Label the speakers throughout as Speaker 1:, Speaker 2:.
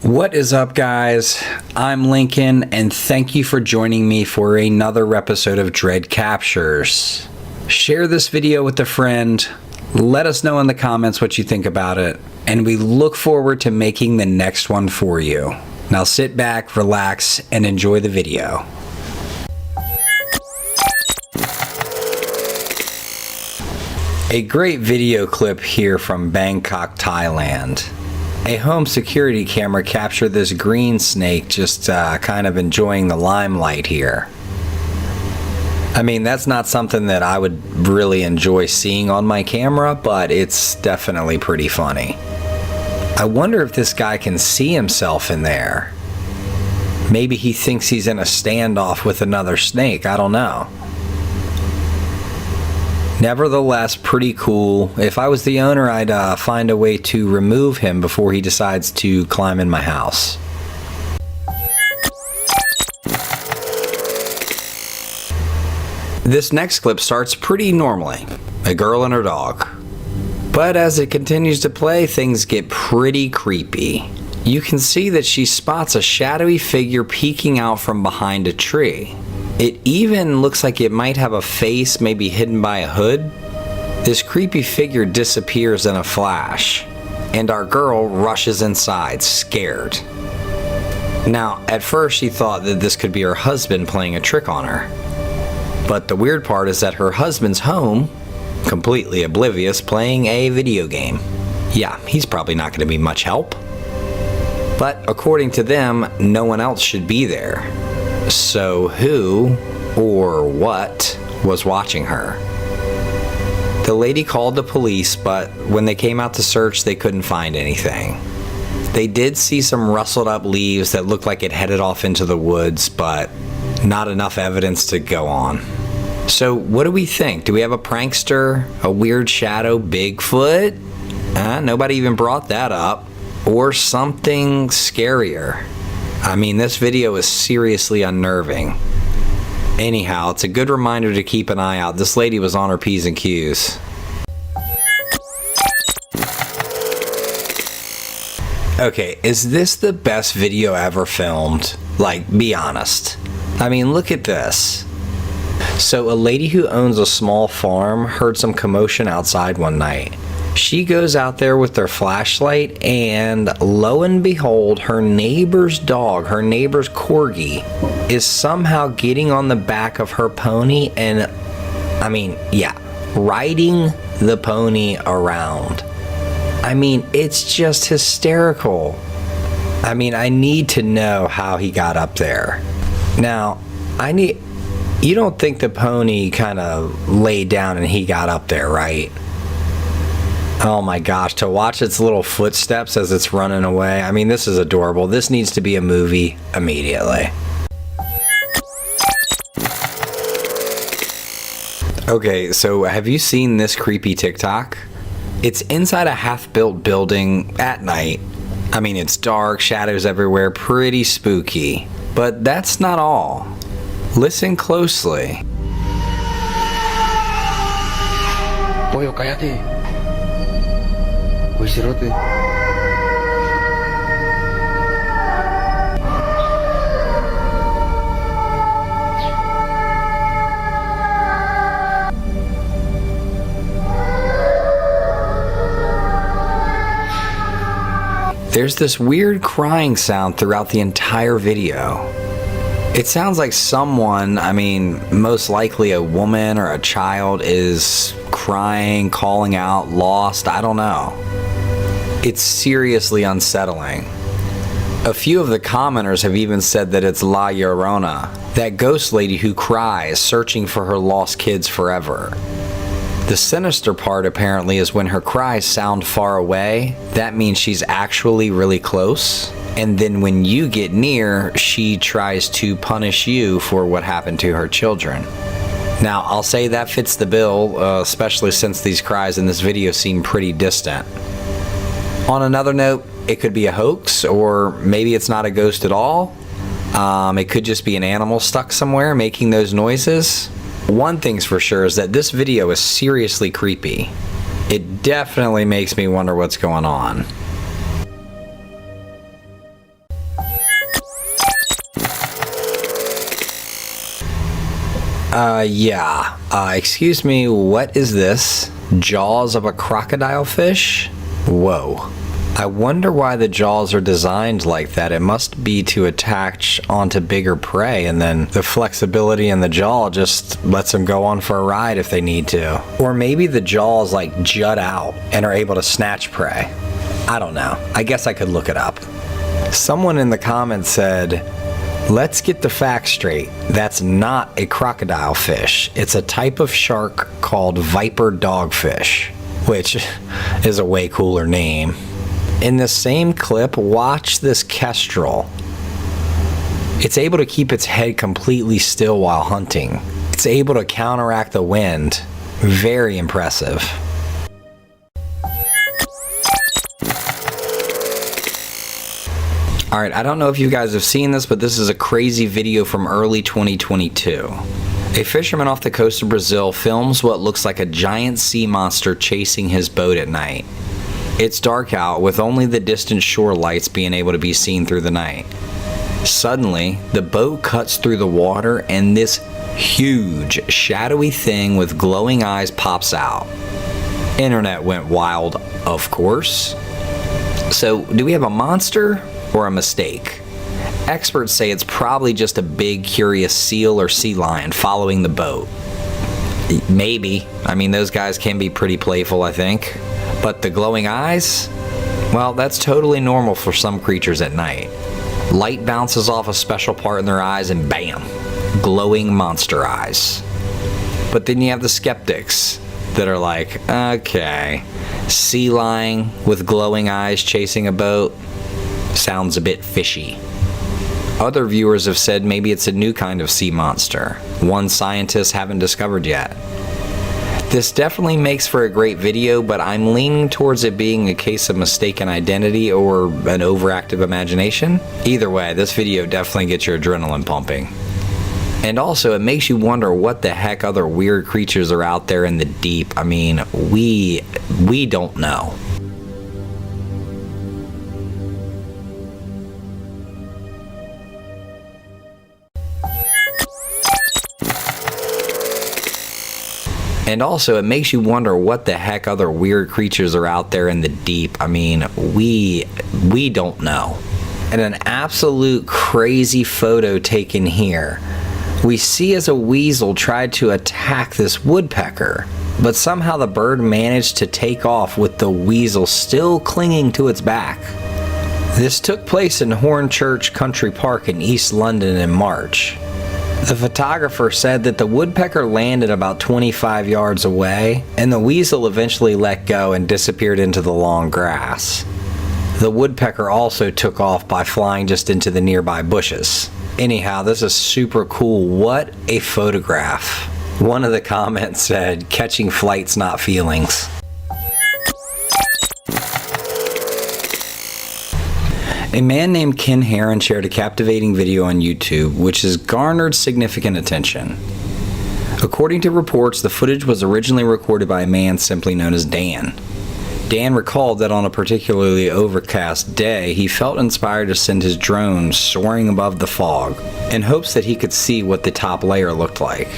Speaker 1: What is up, guys? I'm Lincoln, and thank you for joining me for another episode of Dread Captures. Share this video with a friend, let us know in the comments what you think about it, and we look forward to making the next one for you. Now sit back, relax, and enjoy the video. A great video clip here from Bangkok, Thailand. A home security camera captured this green snake just kind of enjoying the limelight here. I mean, that's not something that I would really enjoy seeing on my camera, but it's definitely pretty funny. I wonder if this guy can see himself in there. Maybe he thinks he's in a standoff with another snake, I don't know. Nevertheless, pretty cool. If I was the owner, I'd find a way to remove him before he decides to climb in my house. This next clip starts pretty normally. A girl and her dog. But as it continues to play, things get pretty creepy. You can see that she spots a shadowy figure peeking out from behind a tree. It even looks like it might have a face, maybe hidden by a hood. This creepy figure disappears in a flash, and our girl rushes inside, scared. Now, at first she thought that this could be her husband playing a trick on her. But the weird part is that her husband's home, completely oblivious, playing a video game. Yeah, he's probably not going to be much help. But according to them, no one else should be there. So who or what was watching her? The lady called the police, but when they came out to search, they couldn't find anything. They did see some rustled up leaves that looked like it headed off into the woods, but not enough evidence to go on. So what do we think? Do we have a prankster, a weird shadow, Bigfoot? Nobody even brought that up. Or something scarier. I mean, this video is seriously unnerving. Anyhow, it's a good reminder to keep an eye out. This lady was on her P's and Q's. Okay, is this the best video ever filmed? Like, be honest. I mean, look at this. So a lady who owns a small farm heard some commotion outside one night. She goes out there with her flashlight, and lo and behold, her neighbor's dog, her neighbor's corgi, is somehow getting on the back of her pony and, I mean, yeah, riding the pony around. I mean, it's just hysterical. I mean, I need to know how he got up there. Now, you don't think the pony kind of laid down and he got up there, right? Oh my gosh, to watch its little footsteps as it's running away. I mean, this is adorable. This needs to be a movie immediately. Okay, so have you seen this creepy TikTok? It's inside a half-built building at night. I mean, it's dark, shadows everywhere, pretty spooky. But that's not all. Listen closely.
Speaker 2: Pollo, cállate. Uy, cerote.
Speaker 1: There's this weird crying sound throughout the entire video. It sounds like someone, I mean, most likely a woman or a child, is crying, calling out, lost, I don't know. It's seriously unsettling. A few of the commenters have even said that it's La Llorona, that ghost lady who cries, searching for her lost kids forever. The sinister part apparently is when her cries sound far away, that means she's actually really close. And then when you get near, she tries to punish you for what happened to her children. Now, I'll say that fits the bill, especially since these cries in this video seem pretty distant. On another note, it could be a hoax, or maybe it's not a ghost at all. It could just be an animal stuck somewhere making those noises. One thing's for sure is that this video is seriously creepy. It definitely makes me wonder what's going on. Excuse me, what is this? Jaws of a crocodile fish? Whoa. I wonder why the jaws are designed like that. It must be to attach onto bigger prey, and then the flexibility in the jaw just lets them go on for a ride if they need to. Or maybe the jaws like jut out and are able to snatch prey. I don't know. I guess I could look it up. Someone in the comments said, let's get the facts straight. That's not a crocodile fish. It's a type of shark called viper dogfish, which is a way cooler name. In the same clip, watch this kestrel. It's able to keep its head completely still while hunting. It's able to counteract the wind. Very impressive. Alright, I don't know if you guys have seen this, but this is a crazy video from early 2022. A fisherman off the coast of Brazil films what looks like a giant sea monster chasing his boat at night. It's dark out, with only the distant shore lights being able to be seen through the night. Suddenly, the boat cuts through the water and this huge, shadowy thing with glowing eyes pops out. Internet went wild, of course. So, do we have a monster or a mistake? Experts say it's probably just a big, curious seal or sea lion following the boat. Maybe. I mean, those guys can be pretty playful, I think. But the glowing eyes? Well, that's totally normal for some creatures at night. Light bounces off a special part in their eyes and bam, glowing monster eyes. But then you have the skeptics that are like, okay, sea lion with glowing eyes chasing a boat sounds a bit fishy. Other viewers have said maybe it's a new kind of sea monster, one scientists haven't discovered yet. This definitely makes for a great video, but I'm leaning towards it being a case of mistaken identity or an overactive imagination. Either way, this video definitely gets your adrenaline pumping. And also, it makes you wonder what the heck other weird creatures are out there in the deep. I mean, we don't know. And also, it makes you wonder what the heck other weird creatures are out there in the deep. I mean, we don't know. And an absolute crazy photo taken here. We see as a weasel tried to attack this woodpecker, but somehow the bird managed to take off with the weasel still clinging to its back. This took place in Hornchurch Country Park in East London in March. The photographer said that the woodpecker landed about 25 yards away, and the weasel eventually let go and disappeared into the long grass. The woodpecker also took off by flying just into the nearby bushes. Anyhow, this is super cool. What a photograph. One of the comments said, catching flights, not feelings. A man named Ken Heron shared a captivating video on YouTube, which has garnered significant attention. According to reports, the footage was originally recorded by a man simply known as Dan. Dan recalled that on a particularly overcast day, he felt inspired to send his drone soaring above the fog in hopes that he could see what the top layer looked like.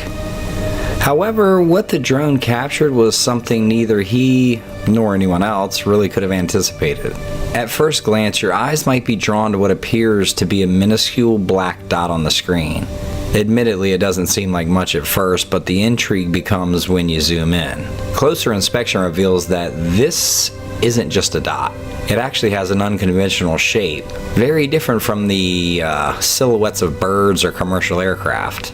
Speaker 1: However, what the drone captured was something neither he nor anyone else really could have anticipated. At first glance, your eyes might be drawn to what appears to be a minuscule black dot on the screen. Admittedly, it doesn't seem like much at first, but the intrigue becomes when you zoom in. Closer inspection reveals that this isn't just a dot. It actually has an unconventional shape, very different from the silhouettes of birds or commercial aircraft.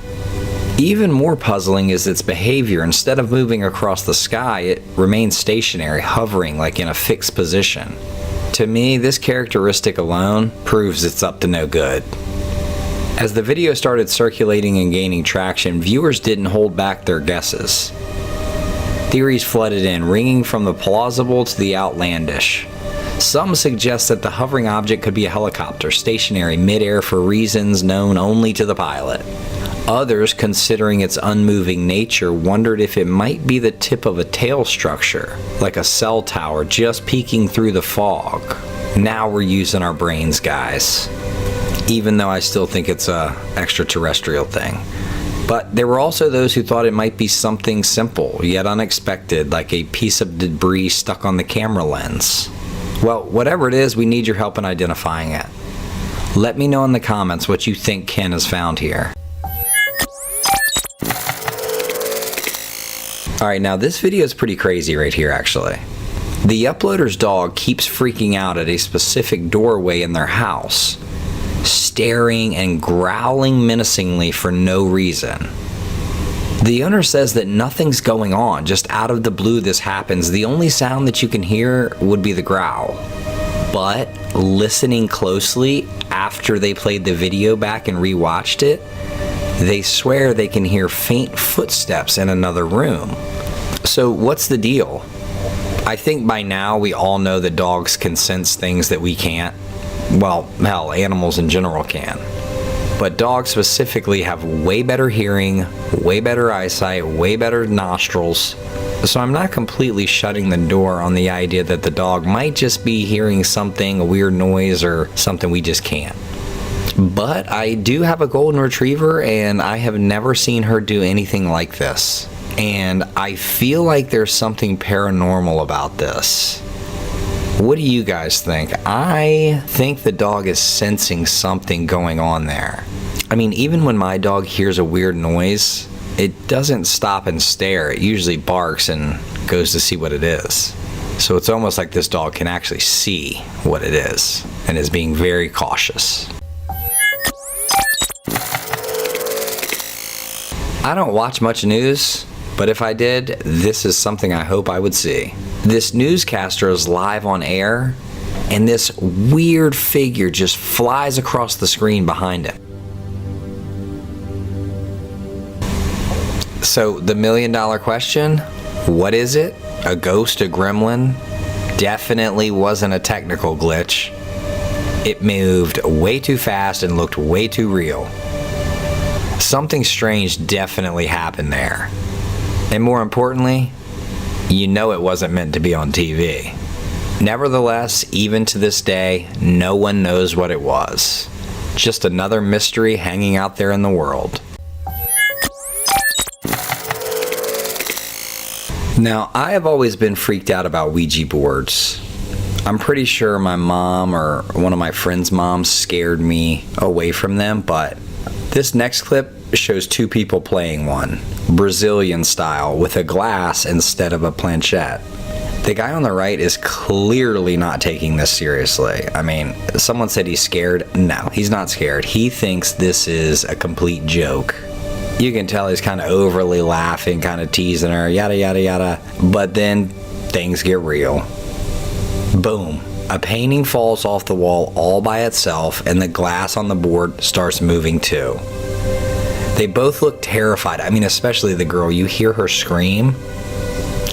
Speaker 1: Even more puzzling is its behavior. Instead of moving across the sky, it remains stationary, hovering like in a fixed position. To me, this characteristic alone proves it's up to no good. As the video started circulating and gaining traction, viewers didn't hold back their guesses. Theories flooded in, ranging from the plausible to the outlandish. Some suggest that the hovering object could be a helicopter, stationary mid-air for reasons known only to the pilot. Others, considering its unmoving nature, wondered if it might be the tip of a tail structure, like a cell tower just peeking through the fog. Now we're using our brains, guys. Even though I still think it's a extraterrestrial thing. But there were also those who thought it might be something simple, yet unexpected, like a piece of debris stuck on the camera lens. Well, whatever it is, we need your help in identifying it. Let me know in the comments what you think Ken has found here. Alright, now this video is pretty crazy right here actually. The uploader's dog keeps freaking out at a specific doorway in their house, staring and growling menacingly for no reason. The owner says that nothing's going on, just out of the blue this happens. The only sound that you can hear would be the growl. But listening closely after they played the video back and rewatched it, they swear they can hear faint footsteps in another room. So what's the deal? I think by now we all know that dogs can sense things that we can't. Well, hell, animals in general can. But dogs specifically have way better hearing, way better eyesight, way better nostrils. So I'm not completely shutting the door on the idea that the dog might just be hearing something, a weird noise, or something we just can't. But I do have a golden retriever and I have never seen her do anything like this. And I feel like there's something paranormal about this. What do you guys think? I think the dog is sensing something going on there. I mean, even when my dog hears a weird noise, it doesn't stop and stare. It usually barks and goes to see what it is. So it's almost like this dog can actually see what it is and is being very cautious. I don't watch much news, but if I did, this is something I hope I would see. This newscaster is live on air, and this weird figure just flies across the screen behind him. So the $1 million question, what is it? A ghost, a gremlin? Definitely wasn't a technical glitch. It moved way too fast and looked way too real. Something strange definitely happened there. And more importantly, you know it wasn't meant to be on TV. Nevertheless, even to this day, no one knows what it was. Just another mystery hanging out there in the world. Now, I have always been freaked out about Ouija boards. I'm pretty sure my mom or one of my friends' moms scared me away from them, but this next clip shows two people playing one, Brazilian style, with a glass instead of a planchette. The guy on the right is clearly not taking this seriously. I mean, someone said he's scared. No, he's not scared. He thinks this is a complete joke. You can tell he's kind of overly laughing, kind of teasing her, yada yada yada. But then things get real. Boom. A painting falls off the wall all by itself and the glass on the board starts moving too. They both look terrified. I mean, especially the girl. You hear her scream.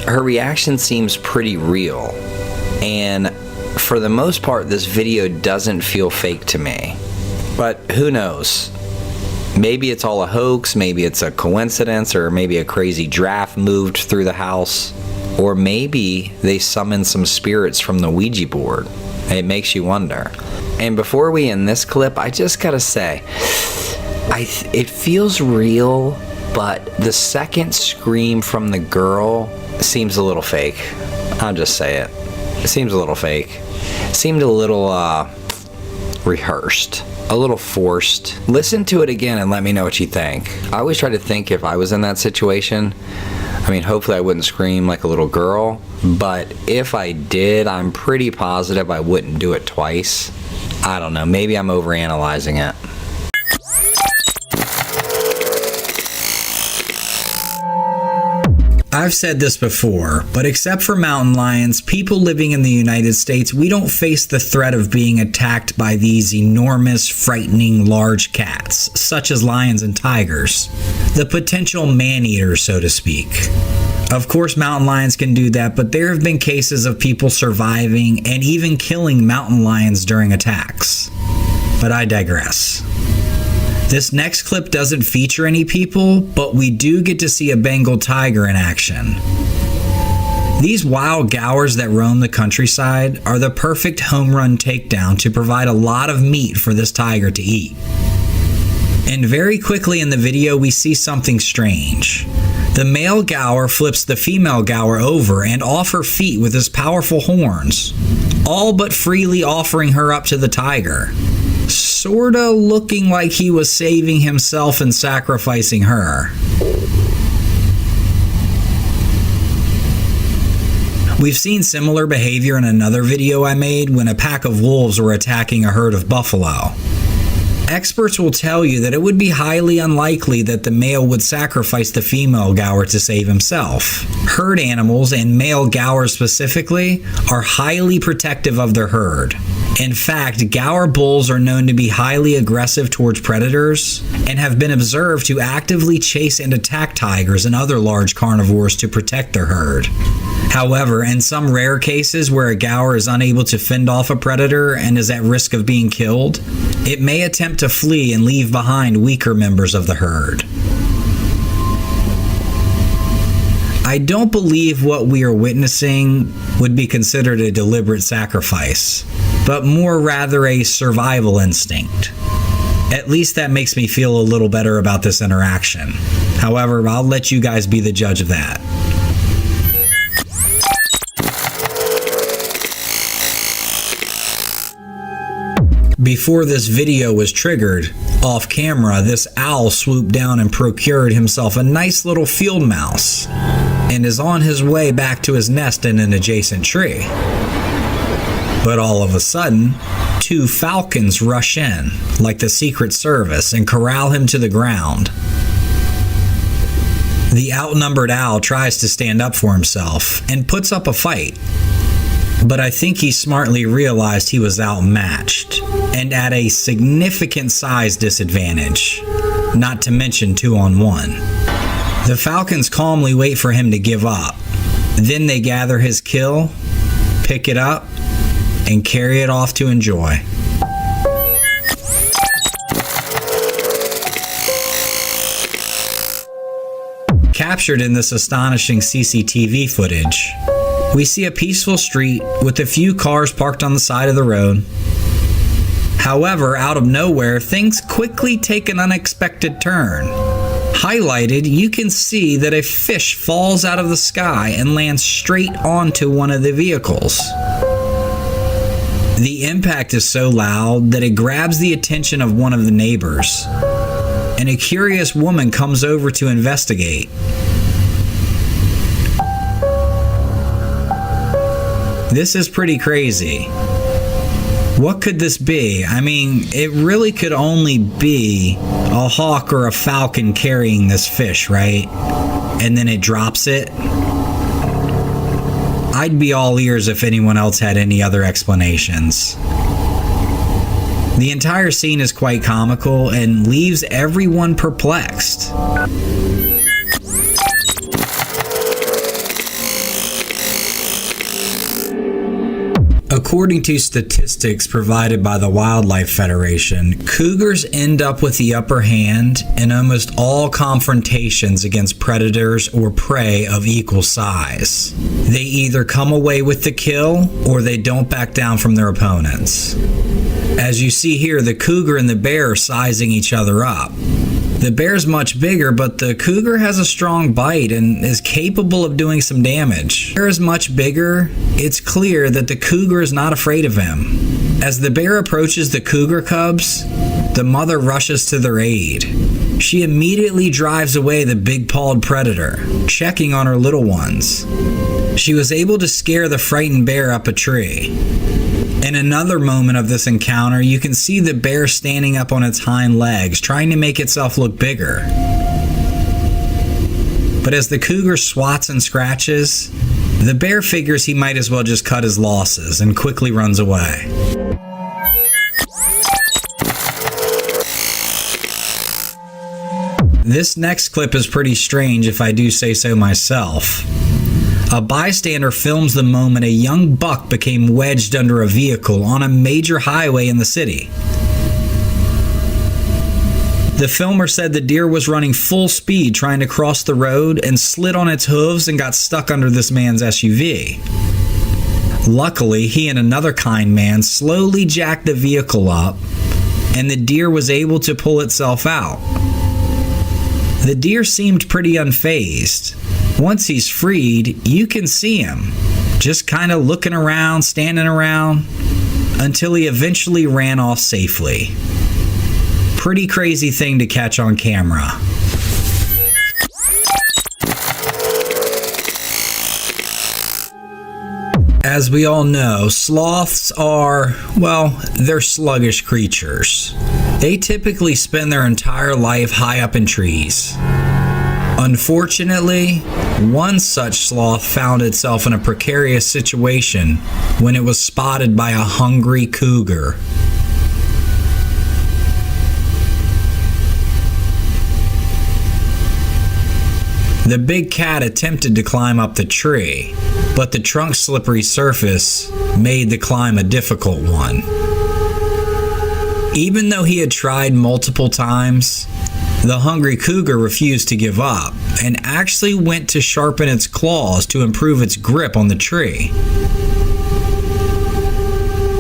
Speaker 1: Her reaction seems pretty real. And for the most part, this video doesn't feel fake to me. But who knows? Maybe it's all a hoax, maybe it's a coincidence, or maybe a crazy draft moved through the house. Or maybe they summoned some spirits from the Ouija board. It makes you wonder. And before we end this clip, I just gotta say, it feels real, but the second scream from the girl seems a little fake. I'll just say it. It seems a little fake. It seemed a little rehearsed. A little forced. Listen to it again and let me know what you think. I always try to think if I was in that situation. I mean, hopefully I wouldn't scream like a little girl, but if I did, I'm pretty positive I wouldn't do it twice. I don't know, maybe I'm overanalyzing it.
Speaker 3: I've said this before, but except for mountain lions, people living in the United States, we don't face the threat of being attacked by these enormous, frightening, large cats, such as lions and tigers. The potential man-eater, so to speak. Of course, mountain lions can do that, but there have been cases of people surviving and even killing mountain lions during attacks. But I digress. This next clip doesn't feature any people, but we do get to see a Bengal tiger in action. These wild gowers that roam the countryside are the perfect home run takedown to provide a lot of meat for this tiger to eat. And very quickly in the video, we see something strange. The male gaur flips the female gaur over and off her feet with his powerful horns, all but freely offering her up to the tiger, sorta looking like he was saving himself and sacrificing her. We've seen similar behavior in another video I made when a pack of wolves were attacking a herd of buffalo. Experts will tell you that it would be highly unlikely that the male would sacrifice the female gaur to save himself. Herd animals, and male gaurs specifically, are highly protective of their herd. In fact, gaur bulls are known to be highly aggressive towards predators and have been observed to actively chase and attack tigers and other large carnivores to protect their herd. However, in some rare cases where a gaur is unable to fend off a predator and is at risk of being killed, it may attempt to flee and leave behind weaker members of the herd. I don't believe what we are witnessing would be considered a deliberate sacrifice, but more rather a survival instinct. At least that makes me feel a little better about this interaction. However, I'll let you guys be the judge of that. Before this video was triggered, off camera, this owl swooped down and procured himself a nice little field mouse and is on his way back to his nest in an adjacent tree. But all of a sudden, 2 falcons rush in, like the Secret Service, and corral him to the ground. The outnumbered owl tries to stand up for himself and puts up a fight. But I think he smartly realized he was outmatched and at a significant size disadvantage, not to mention 2-on-1. The falcons calmly wait for him to give up. Then they gather his kill, pick it up, and carry it off to enjoy. Captured in this astonishing CCTV footage, we see a peaceful street with a few cars parked on the side of the road. However, out of nowhere, things quickly take an unexpected turn. Highlighted, you can see that a fish falls out of the sky and lands straight onto one of the vehicles. The impact is so loud that it grabs the attention of one of the neighbors, and a curious woman comes over to investigate. This is pretty crazy. What could this be? I mean, it really could only be a hawk or a falcon carrying this fish, right? And then it drops it. I'd be all ears if anyone else had any other explanations. The entire scene is quite comical and leaves everyone perplexed. According to statistics provided by the Wildlife Federation, cougars end up with the upper hand in almost all confrontations against predators or prey of equal size. They either come away with the kill or they don't back down from their opponents. As you see here, the cougar and the bear are sizing each other up. The bear's much bigger, but the cougar has a strong bite and is capable of doing some damage. The bear is much bigger. It's clear that the cougar is not afraid of him. As the bear approaches the cougar cubs, the mother rushes to their aid. She immediately drives away the big-pawed predator, checking on her little ones. She was able to scare the frightened bear up a tree. In another moment of this encounter, you can see the bear standing up on its hind legs, trying to make itself look bigger. But as the cougar swats and scratches, the bear figures he might as well just cut his losses and quickly runs away. This next clip is pretty strange if I do say so myself. A bystander films the moment a young buck became wedged under a vehicle on a major highway in the city. The filmer said the deer was running full speed trying to cross the road and slid on its hooves and got stuck under this man's SUV. Luckily, he and another kind man slowly jacked the vehicle up, and the deer was able to pull itself out. The deer seemed pretty unfazed. Once he's freed, you can see him, just kind of looking around, standing around, until he eventually ran off safely. Pretty crazy thing to catch on camera. As we all know, sloths are, well, they're sluggish creatures. They typically spend their entire life high up in trees. Unfortunately, one such sloth found itself in a precarious situation when it was spotted by a hungry cougar. The big cat attempted to climb up the tree, but the trunk's slippery surface made the climb a difficult one. Even though he had tried multiple times, the hungry cougar refused to give up and actually went to sharpen its claws to improve its grip on the tree.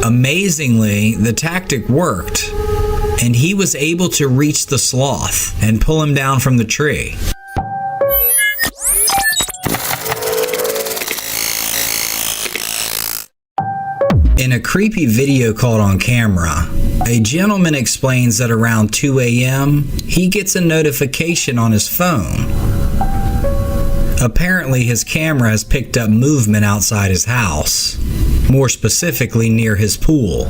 Speaker 3: Amazingly, the tactic worked, and he was able to reach the sloth and pull him down from the tree. In a creepy video caught on camera, a gentleman explains that around 2 a.m., he gets a notification on his phone. Apparently, his camera has picked up movement outside his house, more specifically near his pool.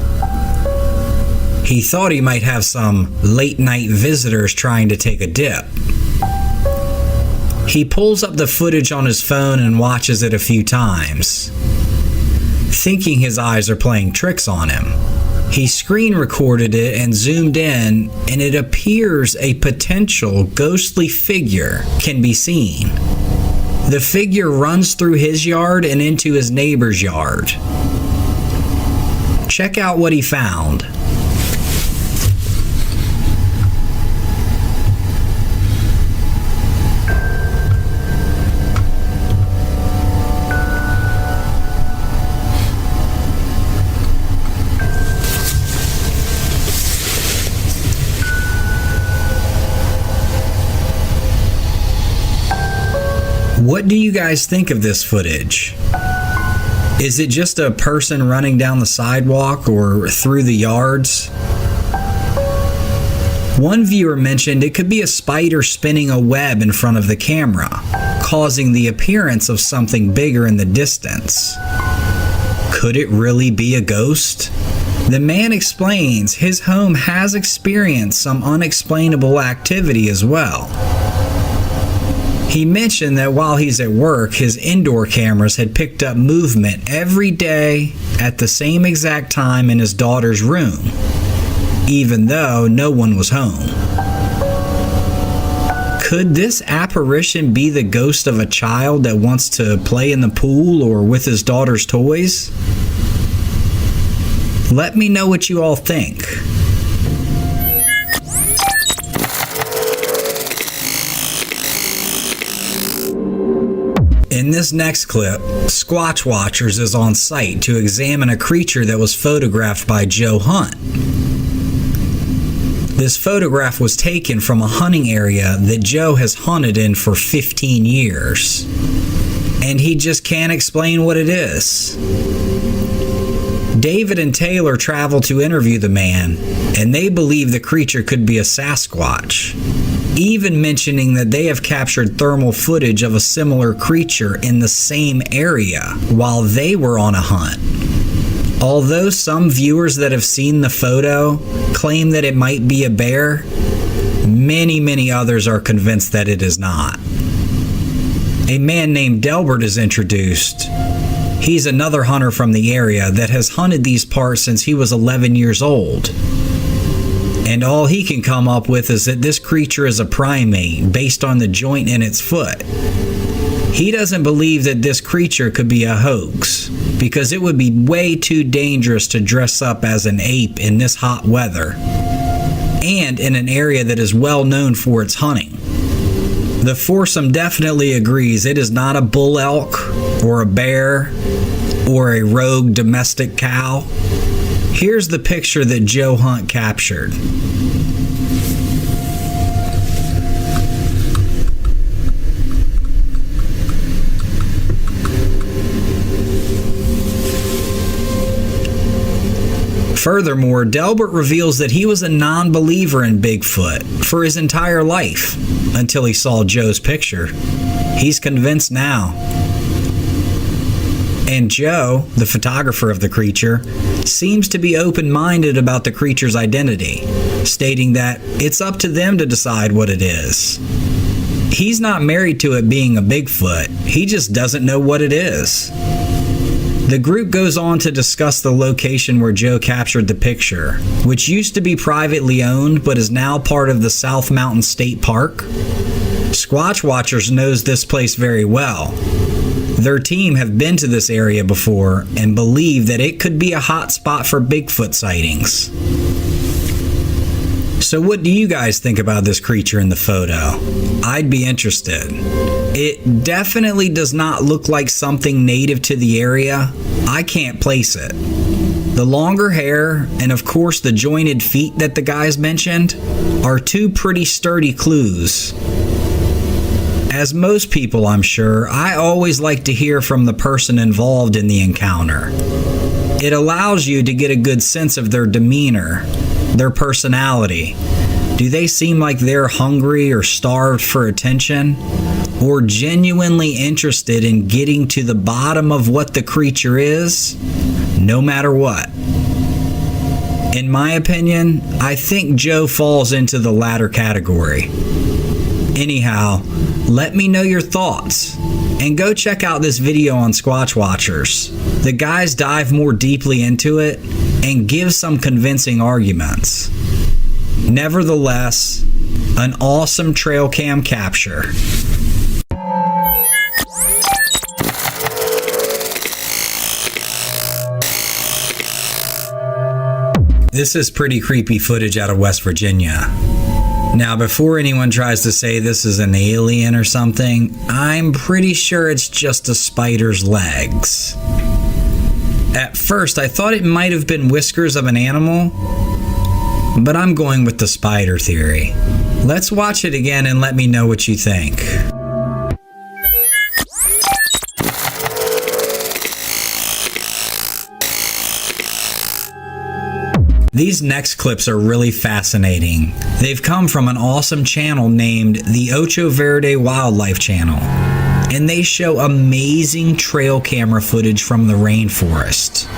Speaker 3: He thought he might have some late-night visitors trying to take a dip. He pulls up the footage on his phone and watches it a few times, thinking his eyes are playing tricks on him. He screen recorded it and zoomed in, and it appears a potential ghostly figure can be seen. The figure runs through his yard and into his neighbor's yard. Check out what he found. What do you guys think of this footage? Is it just a person running down the sidewalk or through the yards? One viewer mentioned it could be a spider spinning a web in front of the camera, causing the appearance of something bigger in the distance. Could it really be a ghost? The man explains his home has experienced some unexplainable activity as well. He mentioned that while he's at work, his indoor cameras had picked up movement every day at the same exact time in his daughter's room, even though no one was home. Could this apparition be the ghost of a child that wants to play in the pool or with his daughter's toys? Let me know what you all think. In this next clip, Squatch Watchers is on site to examine a creature that was photographed by Joe Hunt. This photograph was taken from a hunting area that Joe has hunted in for 15 years, and he just can't explain what it is. David and Taylor traveled to interview the man, and they believe the creature could be a Sasquatch, even mentioning that they have captured thermal footage of a similar creature in the same area while they were on a hunt. Although some viewers that have seen the photo claim that it might be a bear, many others are convinced that it is not. A man named Delbert is introduced. He's another hunter from the area that has hunted these parts since he was 11 years old. And all he can come up with is that this creature is a primate based on the joint in its foot. He doesn't believe that this creature could be a hoax because it would be way too dangerous to dress up as an ape in this hot weather and in an area that is well known for its hunting. The foursome definitely agrees it is not a bull elk or a bear or a rogue domestic cow. Here's the picture that Joe Hunt captured. Furthermore, Delbert reveals that he was a non-believer in Bigfoot for his entire life until he saw Joe's picture. He's convinced now. And Joe, the photographer of the creature, seems to be open-minded about the creature's identity, stating that it's up to them to decide what it is. He's not married to it being a Bigfoot, he just doesn't know what it is. The group goes on to discuss the location where Joe captured the picture, which used to be privately owned but is now part of the South Mountain State Park. Squatch Watchers knows this place very well. Their team have been to this area before and believe that it could be a hot spot for Bigfoot sightings. So what do you guys think about this creature in the photo? I'd be interested. It definitely does not look like something native to the area. I can't place it. The longer hair and of course the jointed feet that the guys mentioned are two pretty sturdy clues. As most people, I'm sure, I always like to hear from the person involved in the encounter. It allows you to get a good sense of their demeanor, their personality. Do they seem like they're hungry or starved for attention? Or genuinely interested in getting to the bottom of what the creature is, no matter what? In my opinion, I think Joe falls into the latter category. Anyhow, let me know your thoughts, and go check out this video on Squatch Watchers. The guys dive more deeply into it and give some convincing arguments. Nevertheless, an awesome Trailcam capture. This is pretty creepy footage out of West Virginia. Now, before anyone tries to say this is an alien or something, I'm pretty sure it's just a spider's legs. At first, I thought it might have been whiskers of an animal, but I'm going with the spider theory. Let's watch it again and let me know what you think. These next clips are really fascinating. They've come from an awesome channel named the Ocho Verde Wildlife Channel, and they show amazing trail camera footage from the rainforest.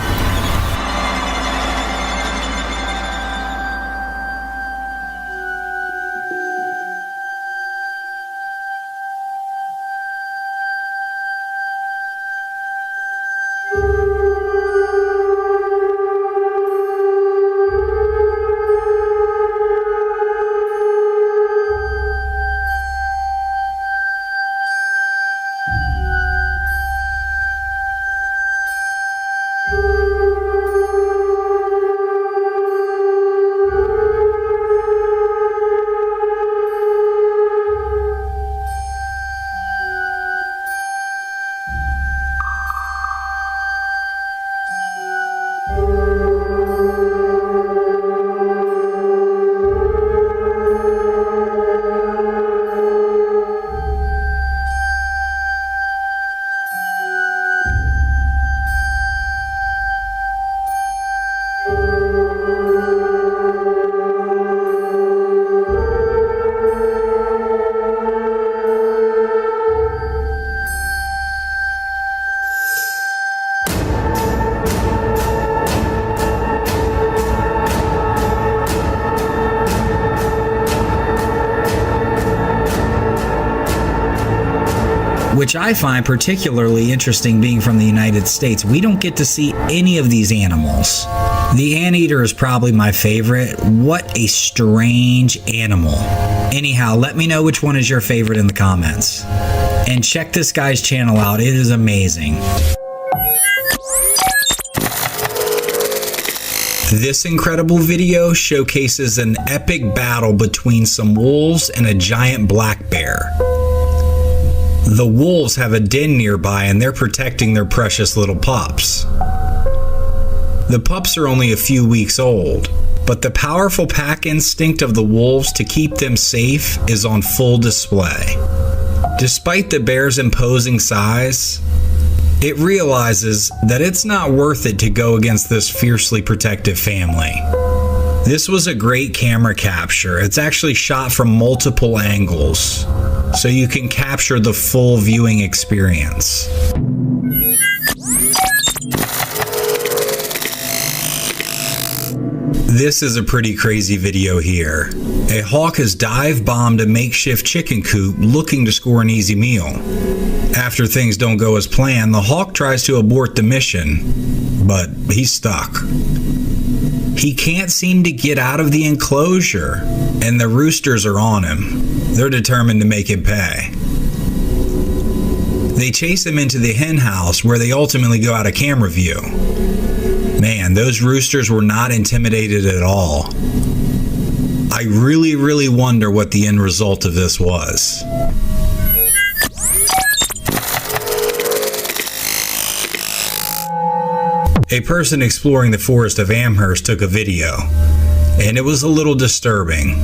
Speaker 3: Which I find particularly interesting being from the United States. We don't get to see any of these animals. The anteater is probably my favorite. What a strange animal. Anyhow, let me know which one is your favorite in the comments. And check this guy's channel out, it is amazing. This incredible video showcases an epic battle between some wolves and a giant black bear. The wolves have a den nearby and they're protecting their precious little pups. The pups are only a few weeks old, but the powerful pack instinct of the wolves to keep them safe is on full display. Despite the bear's imposing size, it realizes that it's not worth it to go against this fiercely protective family. This was a great camera capture. It's actually shot from multiple angles, so you can capture the full viewing experience. This is a pretty crazy video here. A hawk has dive-bombed a makeshift chicken coop looking to score an easy meal. After things don't go as planned, the hawk tries to abort the mission, but he's stuck. He can't seem to get out of the enclosure, and the roosters are on him. They're determined to make him pay. They chase him into the hen house, where they ultimately go out of camera view. Man, those roosters were not intimidated at all. I really wonder what the end result of this was. A person exploring the forest of Immerse took a video, and it was a little disturbing.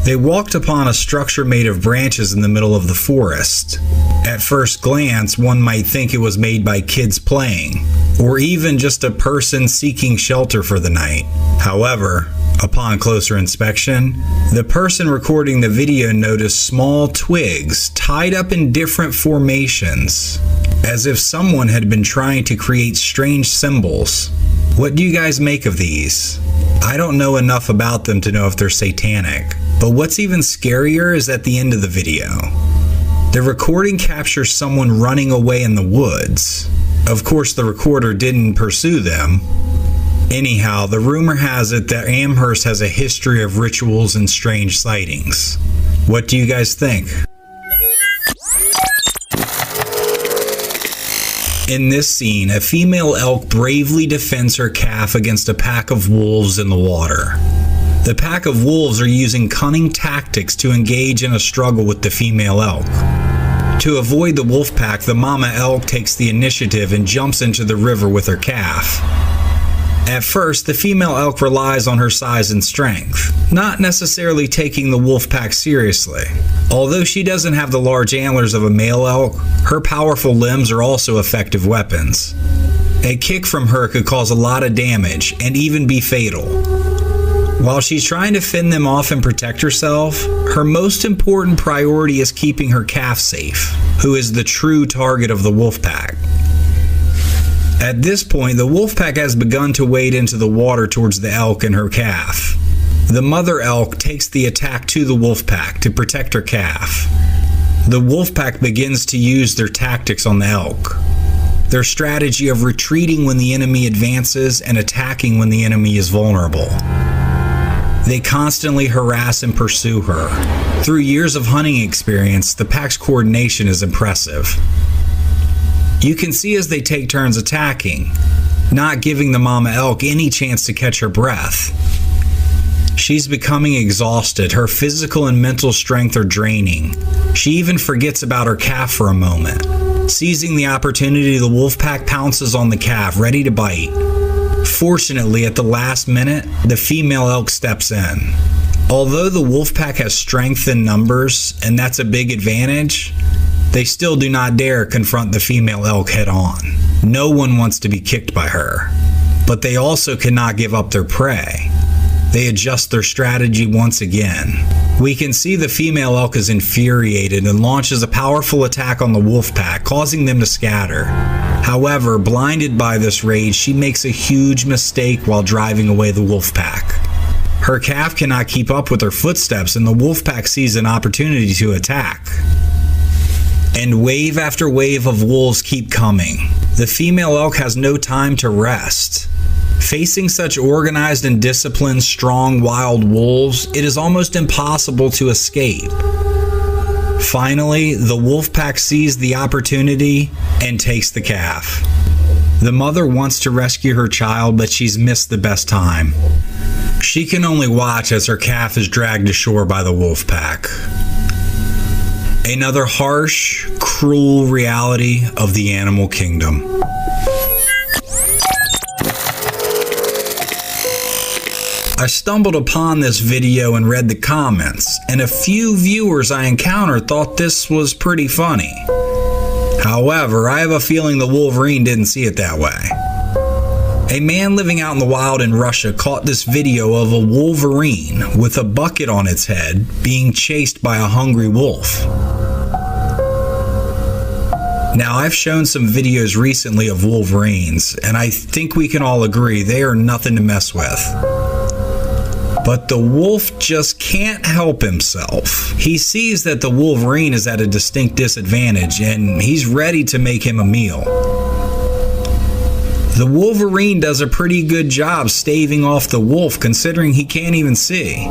Speaker 3: They walked upon a structure made of branches in the middle of the forest. At first glance, one might think it was made by kids playing, or even just a person seeking shelter for the night. However, upon closer inspection, the person recording the video noticed small twigs tied up in different formations, as if someone had been trying to create strange symbols. What do you guys make of these? I don't know enough about them to know if they're satanic, but what's even scarier is at the end of the video. The recording captures someone running away in the woods. Of course, the recorder didn't pursue them. Anyhow, the rumor has it that Immerse has a history of rituals and strange sightings. What do you guys think? In this scene, a female elk bravely defends her calf against a pack of wolves in the water. The pack of wolves are using cunning tactics to engage in a struggle with the female elk. To avoid the wolf pack, the mama elk takes the initiative and jumps into the river with her calf. At first, the female elk relies on her size and strength, not necessarily taking the wolf pack seriously. Although she doesn't have the large antlers of a male elk, her powerful limbs are also effective weapons. A kick from her could cause a lot of damage and even be fatal. While she's trying to fend them off and protect herself, her most important priority is keeping her calf safe, who is the true target of the wolf pack. At this point, the wolf pack has begun to wade into the water towards the elk and her calf. The mother elk takes the attack to the wolf pack to protect her calf. The wolf pack begins to use their tactics on the elk. Their strategy of retreating when the enemy advances and attacking when the enemy is vulnerable. They constantly harass and pursue her. Through years of hunting experience, the pack's coordination is impressive. You can see as they take turns attacking, not giving the mama elk any chance to catch her breath. She's becoming exhausted. Her physical and mental strength are draining. She even forgets about her calf for a moment. Seizing the opportunity, the wolf pack pounces on the calf, ready to bite. Fortunately, at the last minute, the female elk steps in. Although the wolf pack has strength in numbers, and that's a big advantage, they still do not dare confront the female elk head on. No one wants to be kicked by her. But they also cannot give up their prey. They adjust their strategy once again. We can see the female elk is infuriated and launches a powerful attack on the wolf pack, causing them to scatter. However, blinded by this rage, she makes a huge mistake while driving away the wolf pack. Her calf cannot keep up with her footsteps, and the wolf pack sees an opportunity to attack. And wave after wave of wolves keep coming. The female elk has no time to rest. Facing such organized and disciplined, strong, wild wolves, it is almost impossible to escape. Finally, the wolf pack sees the opportunity and takes the calf. The mother wants to rescue her child, but she's missed the best time. She can only watch as her calf is dragged ashore by the wolf pack. Another harsh, cruel reality of the animal kingdom. I stumbled upon this video and read the comments, and a few viewers I encountered thought this was pretty funny. However, I have a feeling the Wolverine didn't see it that way. A man living out in the wild in Russia caught this video of a wolverine with a bucket on its head being chased by a hungry wolf. Now, I've shown some videos recently of wolverines, and I think we can all agree they are nothing to mess with. But the wolf just can't help himself. He sees that the wolverine is at a distinct disadvantage, and he's ready to make him a meal. The wolverine does a pretty good job staving off the wolf, considering he can't even see.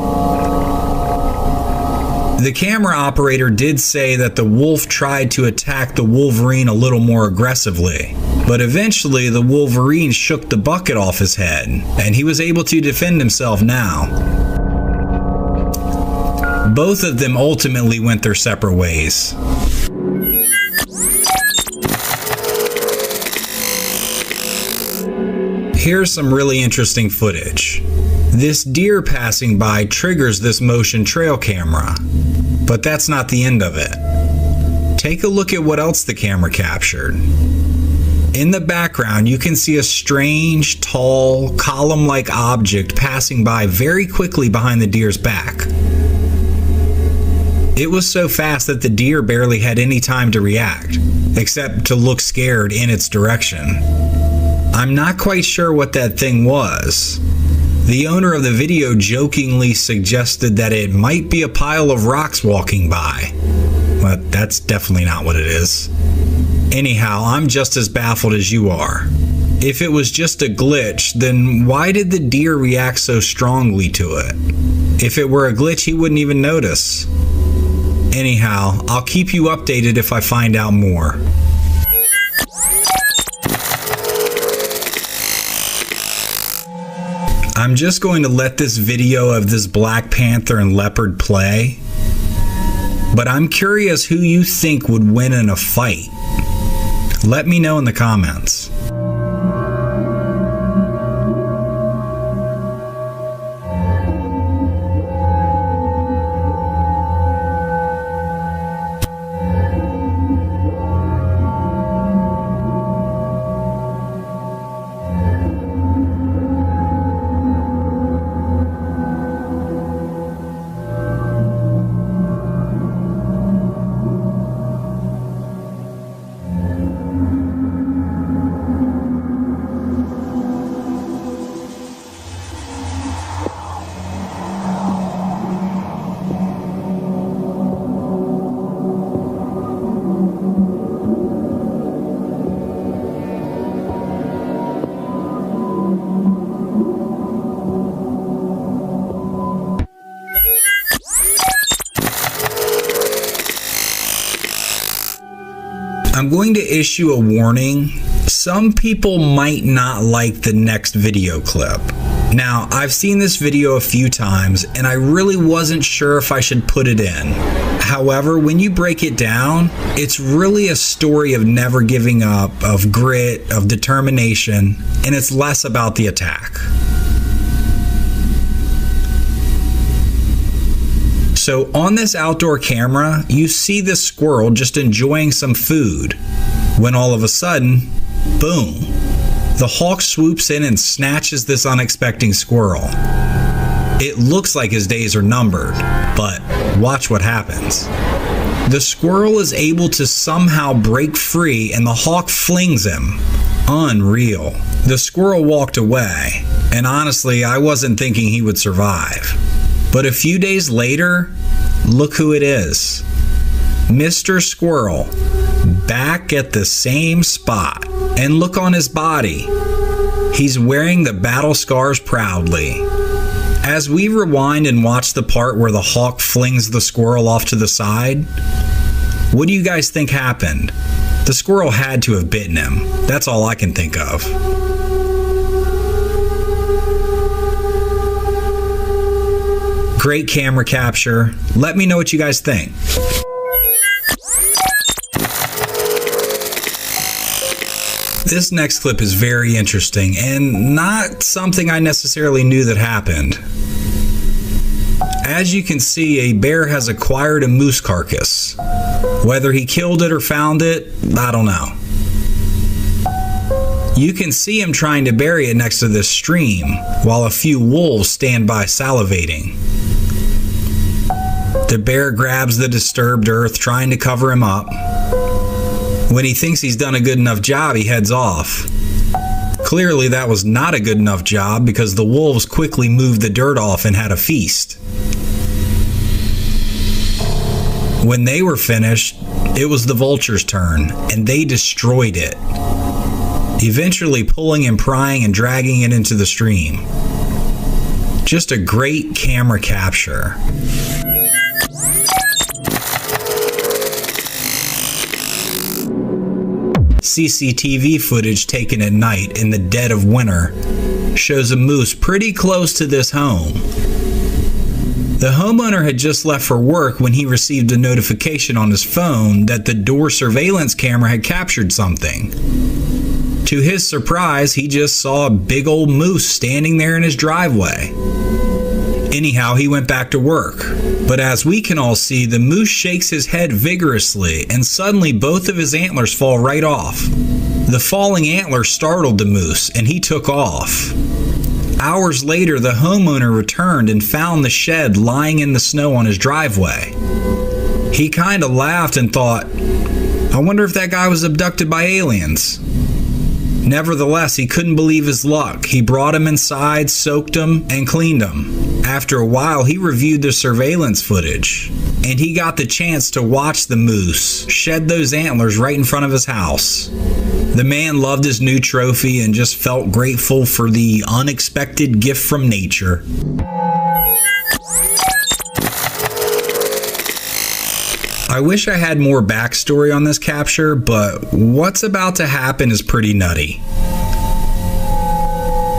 Speaker 3: The camera operator did say that the wolf tried to attack the wolverine a little more aggressively, but eventually the wolverine shook the bucket off his head, and he was able to defend himself now. Both of them ultimately went their separate ways. Here's some really interesting footage. This deer passing by triggers this motion trail camera, but that's not the end of it. Take a look at what else the camera captured. In the background, you can see a strange, tall, column-like object passing by very quickly behind the deer's back. It was so fast that the deer barely had any time to react, except to look scared in its direction. I'm not quite sure what that thing was. The owner of the video jokingly suggested that it might be a pile of rocks walking by, but that's definitely not what it is. Anyhow, I'm just as baffled as you are. If it was just a glitch, then why did the deer react so strongly to it? If it were a glitch, he wouldn't even notice. Anyhow, I'll keep you updated if I find out more. I'm just going to let this video of this Black Panther and leopard play, but I'm curious who you think would win in a fight. Let me know in the comments. I'm going to issue a warning. Some people might not like the next video clip. Now, I've seen this video a few times and I really wasn't sure if I should put it in. However, when you break it down, it's really a story of never giving up, of grit, of determination, and it's less about the attack. So on this outdoor camera, you see this squirrel just enjoying some food, when all of a sudden, boom, the hawk swoops in and snatches this unexpected squirrel. It looks like his days are numbered, but watch what happens. The squirrel is able to somehow break free and the hawk flings him. Unreal. The squirrel walked away, and honestly, I wasn't thinking he would survive. But a few days later, look who it is. Mr. Squirrel, back at the same spot. And look on his body. He's wearing the battle scars proudly. As we rewind and watch the part where the hawk flings the squirrel off to the side, what do you guys think happened? The squirrel had to have bitten him. That's all I can think of. Great camera capture. Let me know what you guys think. This next clip is very interesting and not something I necessarily knew that happened. As you can see, a bear has acquired a moose carcass. Whether he killed it or found it, I don't know. You can see him trying to bury it next to this stream, while a few wolves stand by salivating. The bear grabs the disturbed earth, trying to cover him up. When he thinks he's done a good enough job, he heads off. Clearly, that was not a good enough job because the wolves quickly moved the dirt off and had a feast. When they were finished, it was the vultures' turn, and they destroyed it, eventually pulling and prying and dragging it into the stream. Just a great camera capture. CCTV footage taken at night in the dead of winter shows a moose pretty close to this home. The homeowner had just left for work when he received a notification on his phone that the door surveillance camera had captured something. To his surprise, he just saw a big old moose standing there in his driveway. Anyhow, he went back to work. But as we can all see, the moose shakes his head vigorously, and suddenly both of his antlers fall right off. The falling antlers startled the moose, and he took off. Hours later, the homeowner returned and found the shed lying in the snow on his driveway. He kind of laughed and thought, I wonder if that guy was abducted by aliens. Nevertheless, he couldn't believe his luck. He brought him inside, soaked him, and cleaned him. After a while, he reviewed the surveillance footage, and he got the chance to watch the moose shed those antlers right in front of his house. The man loved his new trophy and just felt grateful for the unexpected gift from nature. I wish I had more backstory on this capture, but what's about to happen is pretty nutty.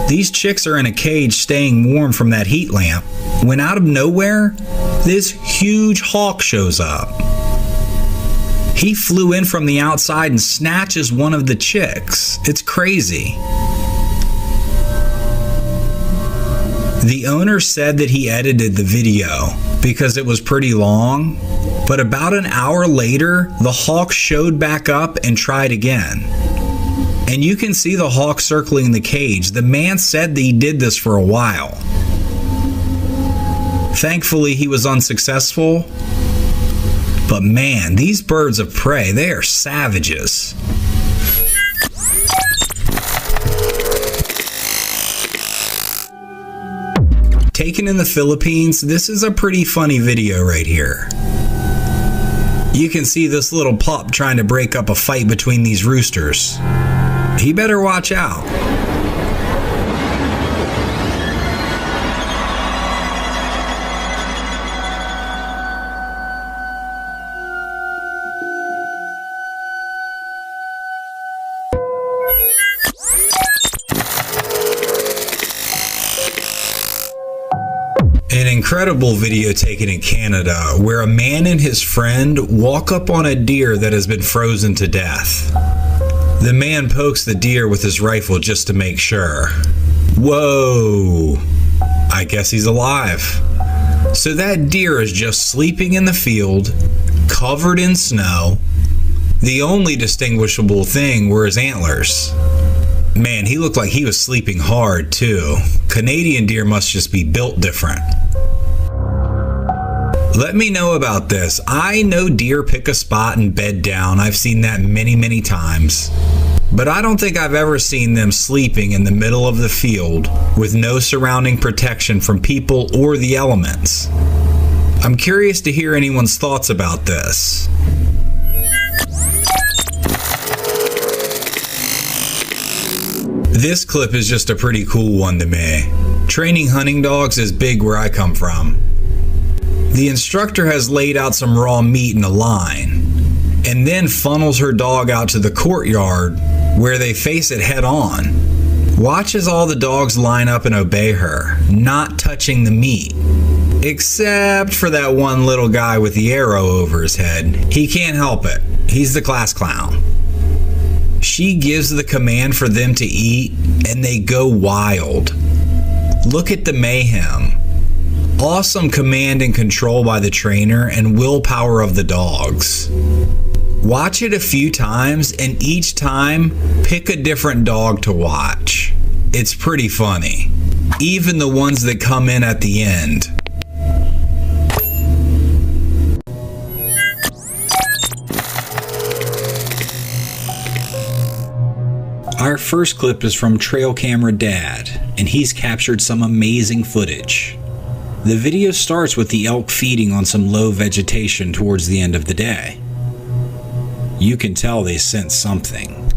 Speaker 3: These chicks are in a cage staying warm from that heat lamp when out of nowhere, this huge hawk shows up. He flew in from the outside and snatches one of the chicks. It's crazy. The owner said that he edited the video because it was pretty long, but about an hour later, the hawk showed back up and tried again. And you can see the hawk circling the cage. The man said that he did this for a while. Thankfully, he was unsuccessful. But man, these birds of prey, they are savages. Taken in the Philippines, this is a pretty funny video right here. You can see this little pup trying to break up a fight between these roosters. He better watch out. An incredible video taken in Canada where a man and his friend walk up on a deer that has been frozen to death. The man pokes the deer with his rifle just to make sure. Whoa! I guess he's alive. So that deer is just sleeping in the field, covered in snow. The only distinguishable thing were his antlers. Man, he looked like he was sleeping hard too. Canadian deer must just be built different. Let me know about this. I know deer pick a spot and bed down. I've seen that many, many times. But I don't think I've ever seen them sleeping in the middle of the field with no surrounding protection from people or the elements. I'm curious to hear anyone's thoughts about this. This clip is just a pretty cool one to me. Training hunting dogs is big where I come from. The instructor has laid out some raw meat in a line and then funnels her dog out to the courtyard where they face it head on. Watch as all the dogs line up and obey her, not touching the meat. Except for that one little guy with the arrow over his head. He can't help it. He's the class clown. She gives the command for them to eat, and they go wild. Look at the mayhem. Awesome command and control by the trainer and willpower of the dogs. Watch it a few times, and each time, pick a different dog to watch. It's pretty funny. Even the ones that come in at the end. Our first clip is from Trail Camera Dad, and he's captured some amazing footage. The video starts with the elk feeding on some low vegetation towards the end of the day. You can tell they sense something.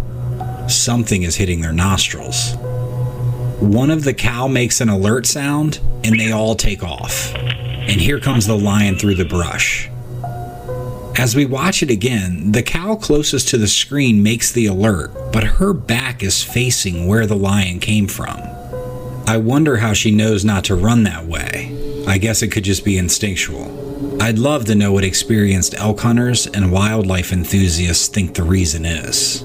Speaker 3: Something is hitting their nostrils. One of the cow makes an alert sound, and they all take off. And here comes the lion through the brush. As we watch it again, the cow closest to the screen makes the alert, but her back is facing where the lion came from. I wonder how she knows not to run that way. I guess it could just be instinctual. I'd love to know what experienced elk hunters and wildlife enthusiasts think the reason is.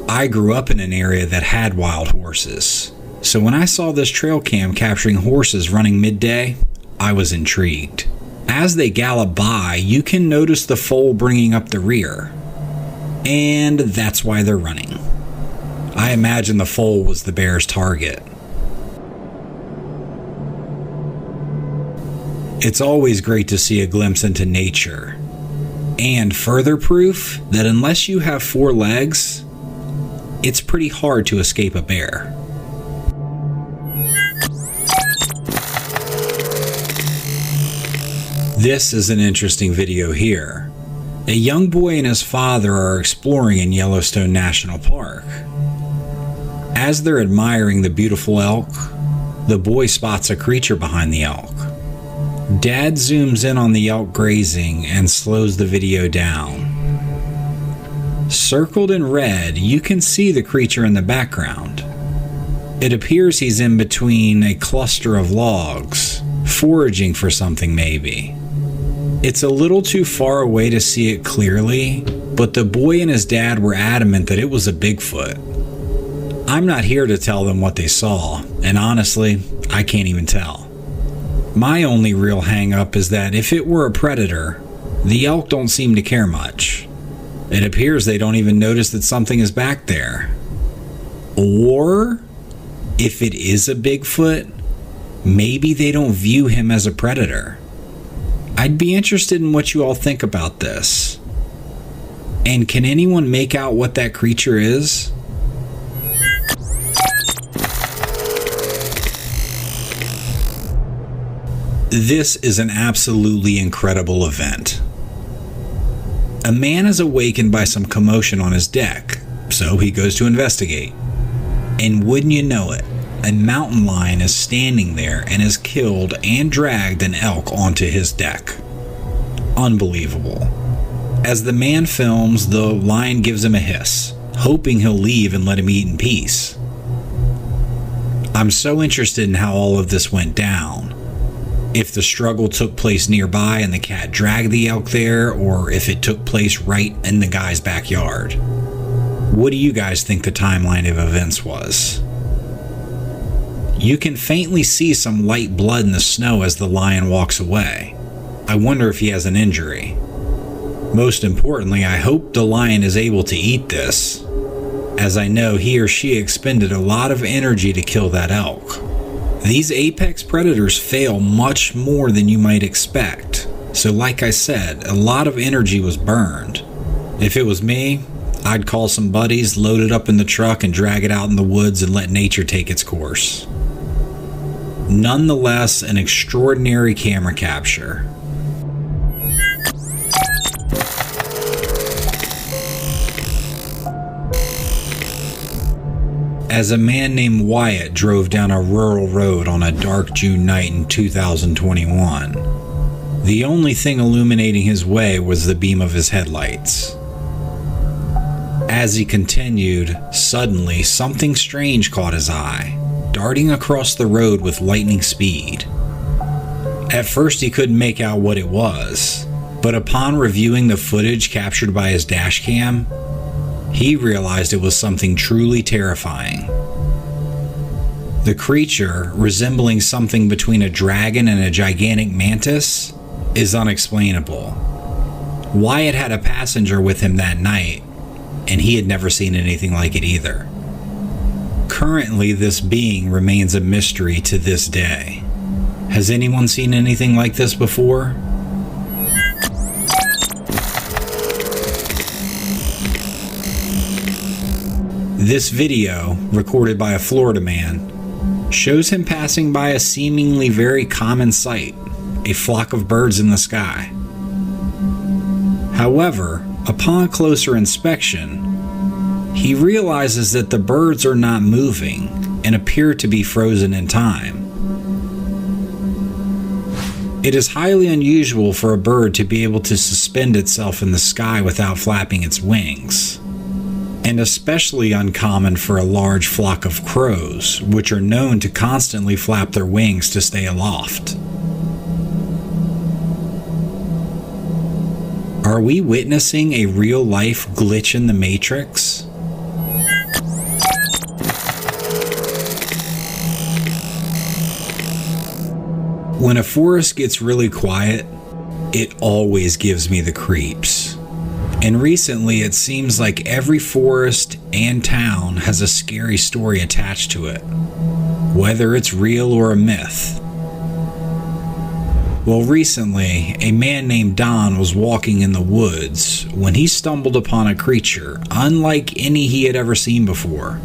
Speaker 3: I grew up in an area that had wild horses. So when I saw this trail cam capturing horses running midday, I was intrigued. As they gallop by, you can notice the foal bringing up the rear. And that's why they're running. I imagine the foal was the bear's target. It's always great to see a glimpse into nature. And further proof that unless you have 4 legs, it's pretty hard to escape a bear. This is an interesting video here. A young boy and his father are exploring in Yellowstone National Park. As they're admiring the beautiful elk, the boy spots a creature behind the elk. Dad zooms in on the elk grazing and slows the video down. Circled in red, you can see the creature in the background. It appears he's in between a cluster of logs, foraging for something maybe. It's a little too far away to see it clearly, but the boy and his dad were adamant that it was a Bigfoot. I'm not here to tell them what they saw, and honestly, I can't even tell. My only real hang-up is that if it were a predator, the elk don't seem to care much. It appears they don't even notice that something is back there. Or, if it is a Bigfoot, maybe they don't view him as a predator. I'd be interested in what you all think about this. And can anyone make out what that creature is? This is an absolutely incredible event. A man is awakened by some commotion on his deck, so he goes to investigate. And wouldn't you know it, a mountain lion is standing there and has killed and dragged an elk onto his deck. Unbelievable. As the man films, the lion gives him a hiss, hoping he'll leave and let him eat in peace. I'm so interested in how all of this went down. If the struggle took place nearby and the cat dragged the elk there, or if it took place right in the guy's backyard. What do you guys think the timeline of events was? You can faintly see some light blood in the snow as the lion walks away. I wonder if he has an injury. Most importantly, I hope the lion is able to eat this, as I know he or she expended a lot of energy to kill that elk. These apex predators fail much more than you might expect, so like I said, a lot of energy was burned. If it was me, I'd call some buddies, load it up in the truck, and drag it out in the woods and let nature take its course. Nonetheless, an extraordinary camera capture. As a man named Wyatt drove down a rural road on a dark June night in 2021, the only thing illuminating his way was the beam of his headlights. As he continued, suddenly something strange caught his eye, darting across the road with lightning speed. At first he couldn't make out what it was, but upon reviewing the footage captured by his dash cam, he realized it was something truly terrifying. The creature, resembling something between a dragon and a gigantic mantis, is unexplainable. Wyatt had a passenger with him that night, and he had never seen anything like it either. Currently, this being remains a mystery to this day. Has anyone seen anything like this before? This video, recorded by a Florida man, shows him passing by a seemingly very common sight, a flock of birds in the sky. However, upon closer inspection, he realizes that the birds are not moving and appear to be frozen in time. It is highly unusual for a bird to be able to suspend itself in the sky without flapping its wings, and especially uncommon for a large flock of crows, which are known to constantly flap their wings to stay aloft. Are we witnessing a real-life glitch in the Matrix? When a forest gets really quiet, it always gives me the creeps. And recently it seems like every forest and town has a scary story attached to it, whether it's real or a myth. Well, recently, a man named Don was walking in the woods when he stumbled upon a creature unlike any he had ever seen before.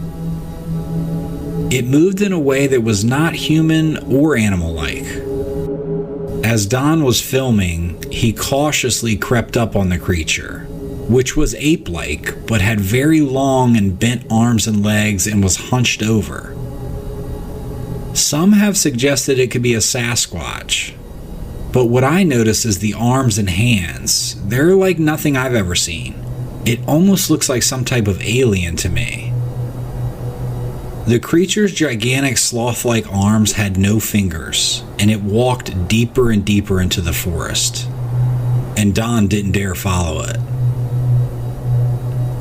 Speaker 3: It moved in a way that was not human or animal-like. As Don was filming, he cautiously crept up on the creature, which was ape-like but had very long and bent arms and legs and was hunched over. Some have suggested it could be a Sasquatch, but what I notice is the arms and hands. They're like nothing I've ever seen. It almost looks like some type of alien to me. The creature's gigantic sloth-like arms had no fingers, and it walked deeper and deeper into the forest, and Don didn't dare follow it.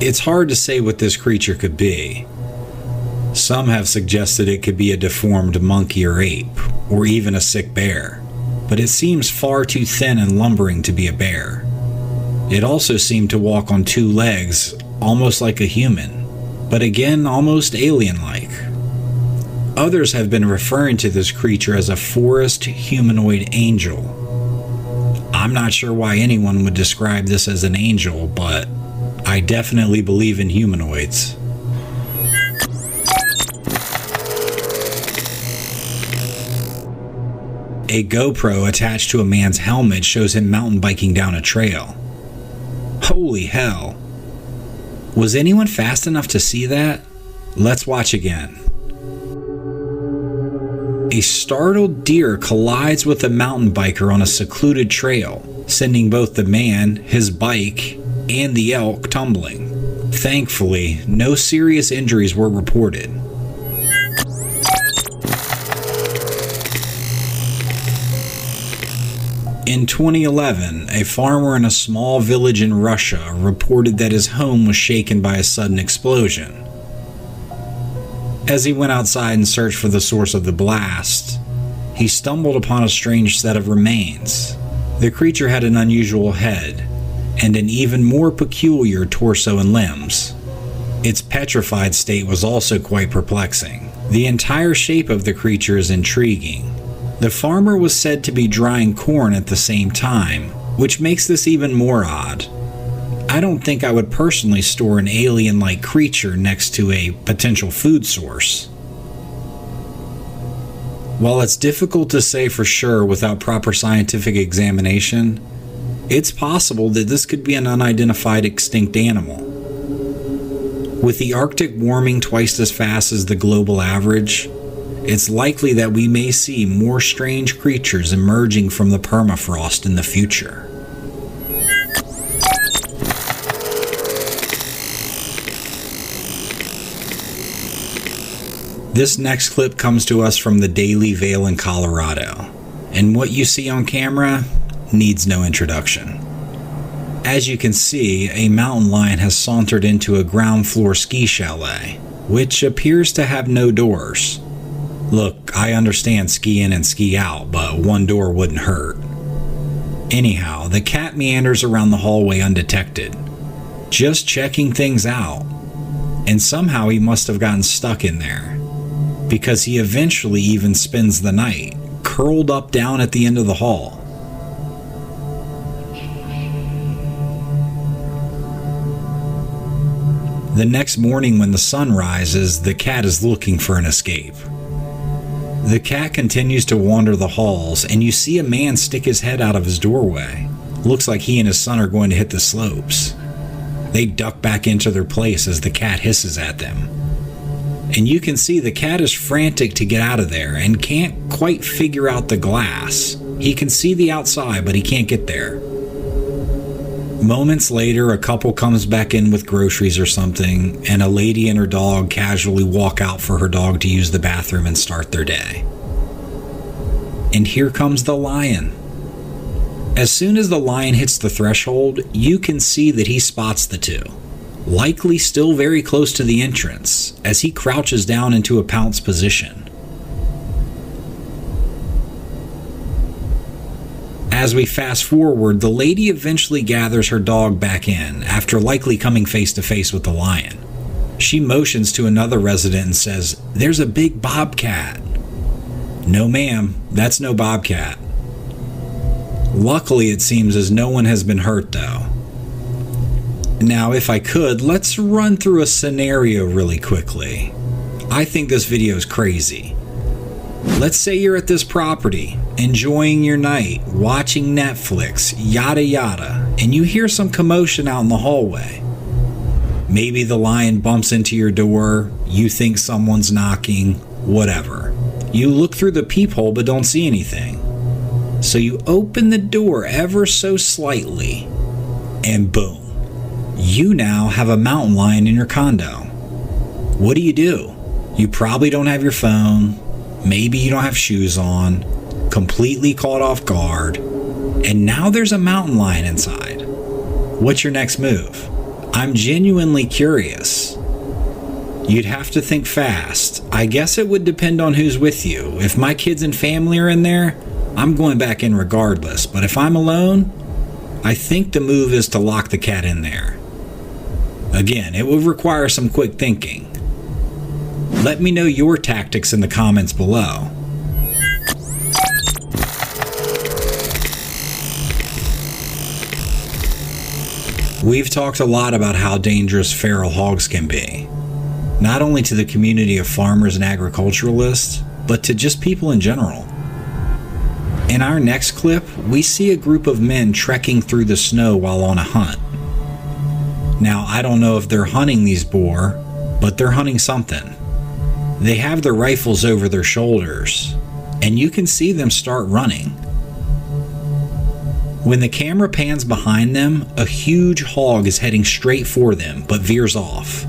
Speaker 3: It's hard to say what this creature could be. Some have suggested it could be a deformed monkey or ape, or even a sick bear, but it seems far too thin and lumbering to be a bear. It also seemed to walk on two legs, almost like a human, but again, almost alien-like. Others have been referring to this creature as a forest humanoid angel. I'm not sure why anyone would describe this as an angel, but I definitely believe in humanoids. A GoPro attached to a man's helmet shows him mountain biking down a trail. Holy hell. Was anyone fast enough to see that? Let's watch again. A startled deer collides with a mountain biker on a secluded trail, sending both the man, his bike, and the elk tumbling. Thankfully, no serious injuries were reported. In 2011, a farmer in a small village in Russia reported that his home was shaken by a sudden explosion. As he went outside and searched for the source of the blast, he stumbled upon a strange set of remains. The creature had an unusual head, and an even more peculiar torso and limbs. Its petrified state was also quite perplexing. The entire shape of the creature is intriguing. The farmer was said to be drying corn at the same time, which makes this even more odd. I don't think I would personally store an alien-like creature next to a potential food source. While it's difficult to say for sure without proper scientific examination, it's possible that this could be an unidentified extinct animal. With the Arctic warming twice as fast as the global average, it's likely that we may see more strange creatures emerging from the permafrost in the future. This next clip comes to us from the Daily Vale in Colorado, and what you see on camera needs no introduction. As you can see, a mountain lion has sauntered into a ground floor ski chalet, which appears to have no doors. Look, I understand ski in and ski out, but one door wouldn't hurt. Anyhow, the cat meanders around the hallway undetected, just checking things out, and somehow he must have gotten stuck in there, because he eventually even spends the night, curled up down at the end of the hall. The next morning when the sun rises, the cat is looking for an escape. The cat continues to wander the halls, and you see a man stick his head out of his doorway. Looks like he and his son are going to hit the slopes. They duck back into their place as the cat hisses at them. And you can see the cat is frantic to get out of there and can't quite figure out the glass. He can see the outside, but he can't get there. Moments later, a couple comes back in with groceries or something, and a lady and her dog casually walk out for her dog to use the bathroom and start their day. And here comes the lion. As soon as the lion hits the threshold, you can see that he spots the two, likely still very close to the entrance, as he crouches down into a pounce position. As we fast forward, the lady eventually gathers her dog back in, after likely coming face to face with the lion. She motions to another resident and says, "There's a big bobcat." "No ma'am, that's no bobcat." Luckily, it seems as no one has been hurt though. Now, if I could, let's run through a scenario really quickly. I think this video is crazy. Let's say you're at this property, enjoying your night, watching Netflix, yada yada, and you hear some commotion out in the hallway. Maybe the lion bumps into your door, you think someone's knocking, whatever. You look through the peephole but don't see anything. So you open the door ever so slightly, and boom, you now have a mountain lion in your condo. What do? You probably don't have your phone. Maybe you don't have shoes on, completely caught off guard, and now there's a mountain lion inside. What's your next move? I'm genuinely curious. You'd have to think fast. I guess it would depend on who's with you. If my kids and family are in there, I'm going back in regardless, but if I'm alone, I think the move is to lock the cat in there. Again, it would require some quick thinking. Let me know your tactics in the comments below. We've talked a lot about how dangerous feral hogs can be, not only to the community of farmers and agriculturalists, but to just people in general. In our next clip, we see a group of men trekking through the snow while on a hunt. Now, I don't know if they're hunting these boar, but they're hunting something. They have their rifles over their shoulders, and you can see them start running. When the camera pans behind them, a huge hog is heading straight for them, but veers off.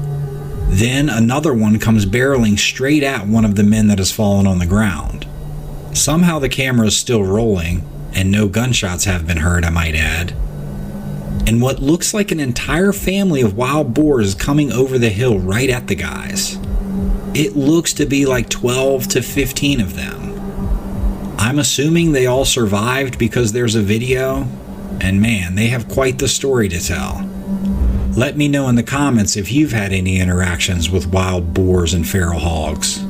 Speaker 3: Then another one comes barreling straight at one of the men that has fallen on the ground. Somehow the camera is still rolling, and no gunshots have been heard, I might add. And what looks like an entire family of wild boars is coming over the hill right at the guys. It looks to be like 12 to 15 of them. I'm assuming they all survived because there's a video, and man, they have quite the story to tell. Let me know in the comments if you've had any interactions with wild boars and feral hogs.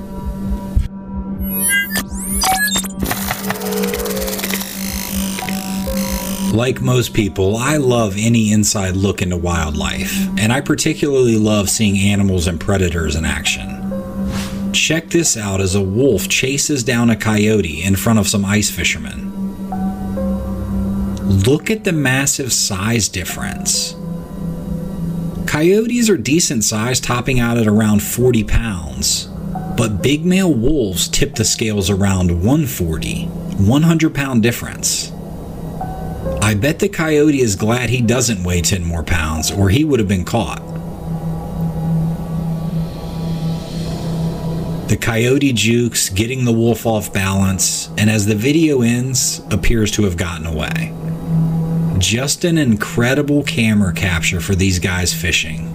Speaker 3: Like most people, I love any inside look into wildlife, and I particularly love seeing animals and predators in action. Check this out as a wolf chases down a coyote in front of some ice fishermen. Look at the massive size difference. Coyotes are decent size, topping out at around 40 pounds, but big male wolves tip the scales around 140, 100-pound difference. I bet the coyote is glad he doesn't weigh 10 more pounds, or he would have been caught. The coyote jukes, getting the wolf off balance, and as the video ends, appears to have gotten away. Just an incredible camera capture for these guys fishing.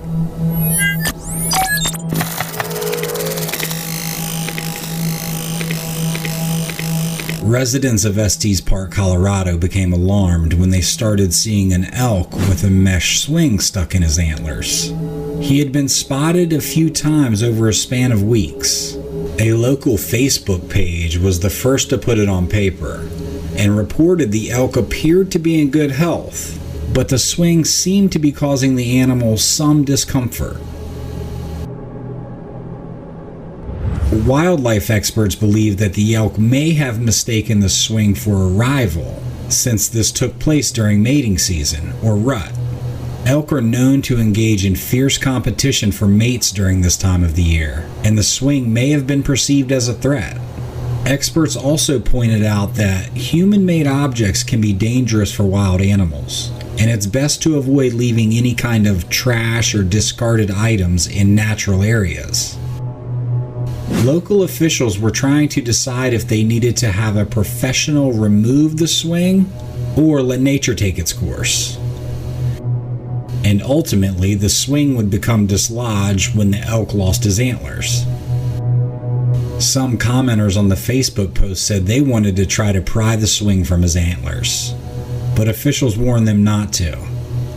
Speaker 3: Residents of Estes Park, Colorado became alarmed when they started seeing an elk with a mesh swing stuck in his antlers. He had been spotted a few times over a span of weeks. A local Facebook page was the first to put it on paper and reported the elk appeared to be in good health, but the swing seemed to be causing the animal some discomfort. Wildlife experts believe that the elk may have mistaken the swing for a rival, since this took place during mating season, or rut. Elk are known to engage in fierce competition for mates during this time of the year, and the swing may have been perceived as a threat. Experts also pointed out that human-made objects can be dangerous for wild animals, and it's best to avoid leaving any kind of trash or discarded items in natural areas. Local officials were trying to decide if they needed to have a professional remove the swing or let nature take its course. And ultimately, the swing would become dislodged when the elk lost his antlers. Some commenters on the Facebook post said they wanted to try to pry the swing from his antlers, but officials warned them not to.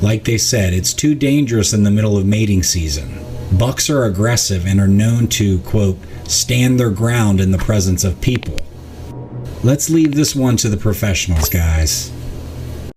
Speaker 3: Like they said, it's too dangerous in the middle of mating season. Bucks are aggressive and are known to, quote, stand their ground in the presence of people. Let's leave this one to the professionals, guys.